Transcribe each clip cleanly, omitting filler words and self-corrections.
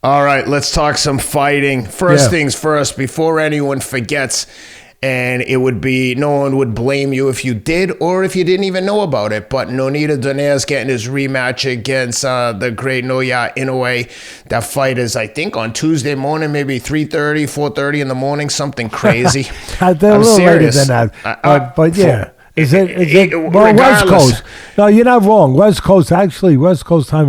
All right, let's talk some fighting. First things first, before anyone forgets, and it would be, no one would blame you if you did or if you didn't even know about it, but Nonito Donaire is getting his rematch against the great Naoya Inoue. That fight is, I think, on Tuesday morning, maybe 3:30, 4:30 in the morning, something crazy. They're a little later than that, but yeah. Is it well, West Coast? No, you're not wrong. West Coast time,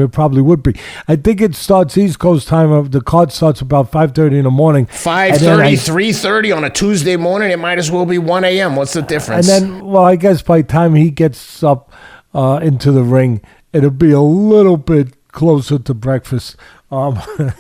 it probably would be. I think it starts East Coast time. The card starts about 5:30 in the morning. 5:30, 3:30 on a Tuesday morning. It might as well be 1 a.m. What's the difference? And then, well, I guess by the time he gets up into the ring, it'll be a little bit closer to breakfast. On a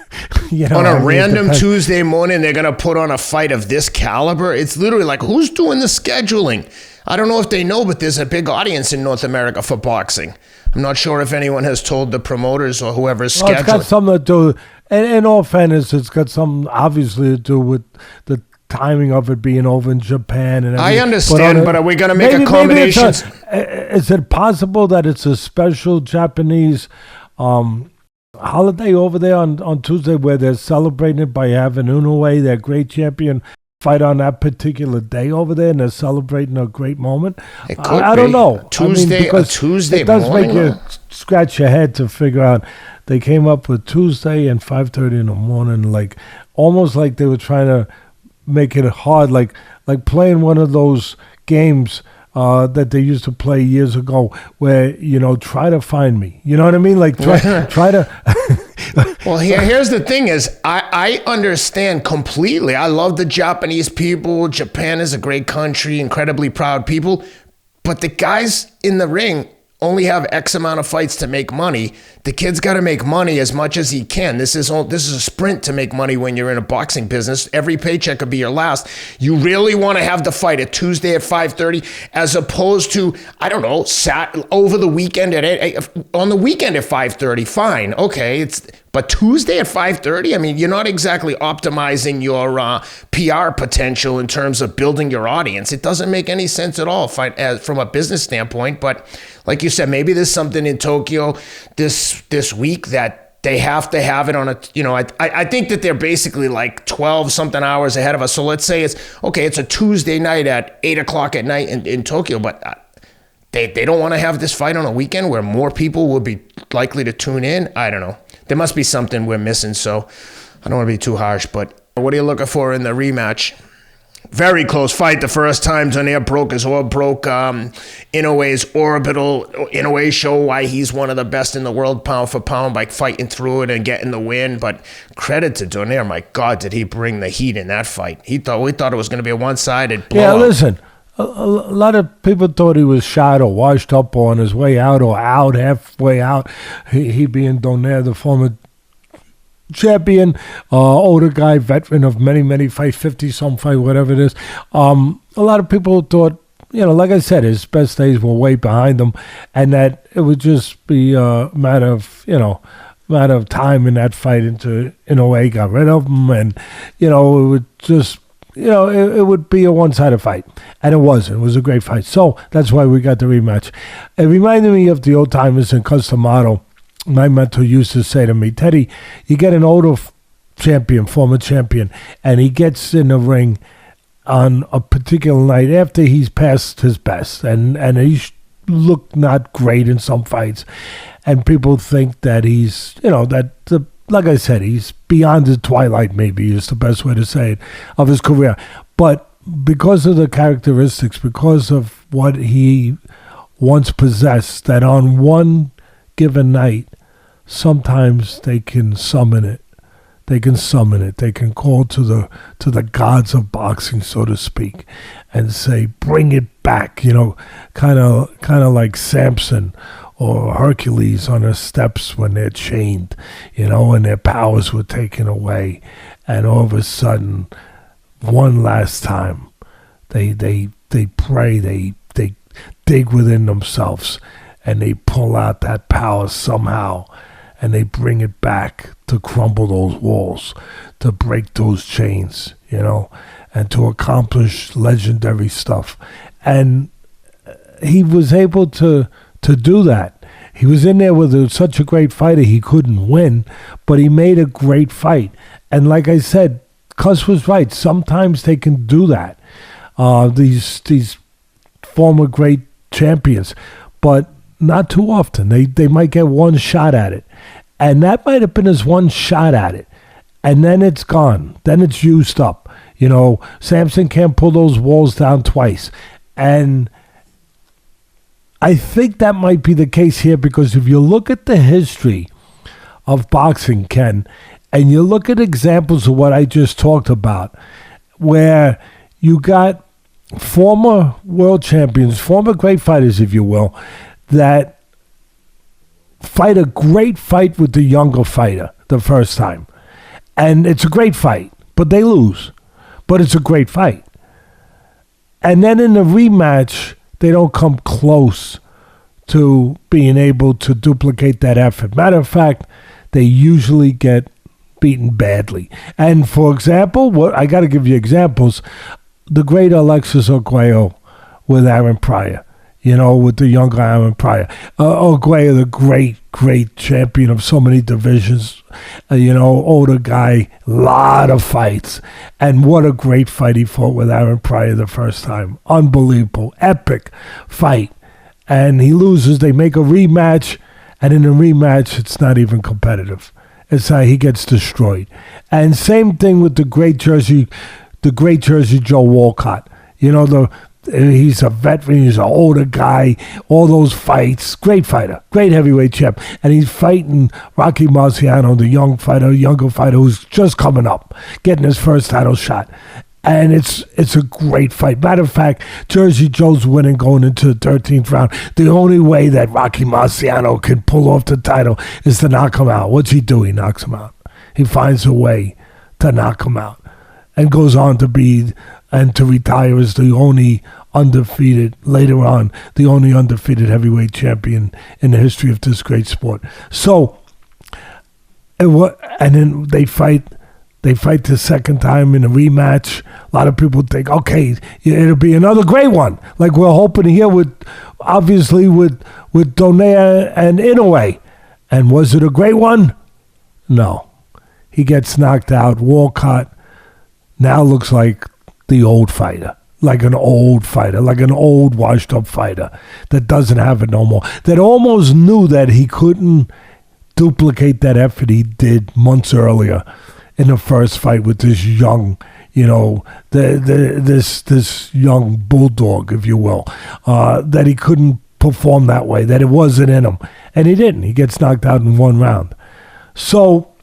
random Tuesday morning, they're going to put on a fight of this caliber. It's literally like, who's doing the scheduling? I don't know if they know, but there's a big audience in North America for boxing. I'm not sure if anyone has told the promoters or whoever's scheduling. It's got something to do, and in all fairness, it's got something obviously to do with the timing of it being over in Japan and everything. I understand, but are we going to make accommodations? Is it possible that it's a special Japanese holiday over there on Tuesday where they're celebrating it by having Inoue, their great champion, fight on that particular day over there, and they're celebrating a great moment? It could I don't know. Tuesday it does morning? Make you scratch your head to figure out. They came up with Tuesday and 5:30 in the morning, like almost like they were trying to make it hard, like playing one of those games that they used to play years ago, where try to find me. You know what I mean? Like try to. Well, here's the thing: is I understand completely. I love the Japanese people. Japan is a great country, incredibly proud people. But the guys in the ring only have X amount of fights to make money. The kid's got to make money as much as he can. This is a sprint to make money when you're in a boxing business. Every paycheck could be your last. You really want to have the fight at Tuesday at 5:30 as opposed to, I don't know, over the weekend on the weekend at 5:30. Fine, okay, but Tuesday at 5:30. I mean, you're not exactly optimizing your PR potential in terms of building your audience. It doesn't make any sense at all from a business standpoint. But like you said, maybe there's something in Tokyo this week that they have to have it on I think that they're basically like 12 something hours ahead of us. So let's say it's a Tuesday night at 8 o'clock at night in Tokyo, but they don't want to have this fight on a weekend where more people will be likely to tune in. I don't know. There must be something we're missing, so I don't want to be too harsh, but what are you looking for in the rematch? Very close fight. The first time Donaire broke Inoue's orbital. Inoue show why he's one of the best in the world pound for pound by fighting through it and getting the win. But credit to Donaire. My God, did he bring the heat in that fight. We thought it was going to be a one-sided blowout. Yeah, listen. A lot of people thought he was shot or washed up or on his way out or out, halfway out. He being Donaire, the former champion, older guy, veteran of many fights, 50-some fight, whatever it is. A lot of people thought, like I said, his best days were way behind him, and that it would just be a matter of time in that fight until Inoue got rid of him, and it would just. It would be a one-sided fight, and it wasn't. It was a great fight, so that's why we got the rematch. It reminded me of the old timers in Customato. My mentor used to say to me, Teddy, you get an older former champion, and he gets in the ring on a particular night after he's past his best, and he looked not great in some fights, and people think that he's, like I said, he's beyond his twilight, maybe is the best way to say it, of his career. But because of the characteristics, because of what he once possessed, that on one given night, sometimes they can summon it. They can call to the gods of boxing, so to speak, and say, bring it back, kind of like Samson or Hercules on the steps when they're chained, and their powers were taken away. And all of a sudden, one last time, they pray, they dig within themselves, and they pull out that power somehow, and they bring it back to crumble those walls, to break those chains, and to accomplish legendary stuff. And he was able to do that. He was in there with such a great fighter, he couldn't win, but he made a great fight. And like I said, Cuss was right. Sometimes they can do that. These former great champions, but not too often. They might get one shot at it. And that might have been his one shot at it. And then it's gone. Then it's used up. Samson can't pull those walls down twice. And I think that might be the case here, because if you look at the history of boxing, Ken, and you look at examples of what I just talked about, where you got former world champions, former great fighters, if you will, that fight a great fight with the younger fighter the first time. And it's a great fight, but they lose. But it's a great fight. And then in the rematch, they don't come close to being able to duplicate that effort. Matter of fact, they usually get beaten badly. And for example, I got to give you examples. The great Alexis Arguello with Aaron Pryor, with the younger Aaron Pryor. Arguello, the great champion of so many divisions, older guy, lot of fights. And what a great fight he fought with Aaron Pryor the first time. Unbelievable, epic fight. And he loses, they make a rematch, and in the rematch, it's not even competitive. It's how he gets destroyed. And same thing with the great Jersey Joe Walcott. He's a veteran, he's an older guy, all those fights, great fighter, great heavyweight champ. And he's fighting Rocky Marciano, the younger fighter who's just coming up, getting his first title shot. And it's a great fight. Matter of fact, Jersey Joe's winning going into the 13th round. The only way that Rocky Marciano can pull off the title is to knock him out. What's he do? He knocks him out. He finds a way to knock him out and goes on to retire as the only undefeated heavyweight champion in the history of this great sport. So, and then they fight the second time in a rematch. A lot of people think, okay, it'll be another great one, like we're hoping here with Donaire and Inoue. And was it a great one? No. He gets knocked out. Walcott now looks like the old fighter, like an old washed up fighter that doesn't have it no more, that almost knew that he couldn't duplicate that effort he did months earlier in the first fight with this young, this young bulldog, if you will, that he couldn't perform that way, that it wasn't in him. And he didn't. He gets knocked out in one round. So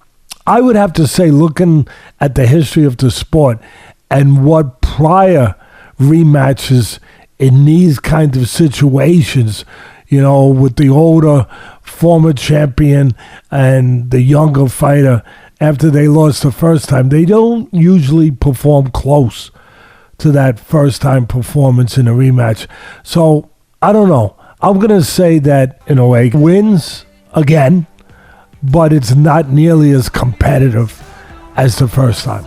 I would have to say, looking at the history of the sport and what prior rematches in these kinds of situations, with the older former champion and the younger fighter, after they lost the first time, they don't usually perform close to that first time performance in a rematch. So I don't know. I'm going to say that Inoue wins again, but it's not nearly as competitive as the first time.